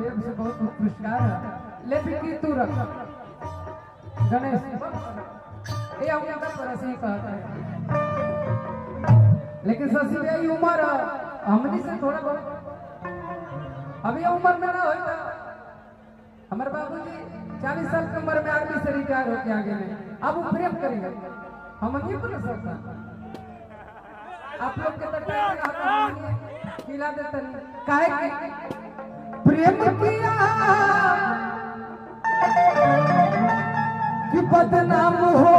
देव से बहुत पुरस्कार है लेकिन की तू रख गणेश ये हम का परसे ही कहते हैं लेकिन शशि भाई उम्र हमनी से थोड़ा बहुत अभी उम्र में ना होता हमारे बाबूजी 40 साल की उम्र में आर्मी से रिटायर होके आगे में अब वो प्रेम करेंगे हम नहीं कर सकता आप लोग के तक खिला देते काहे कि प्रेम किया कि बदनाम हो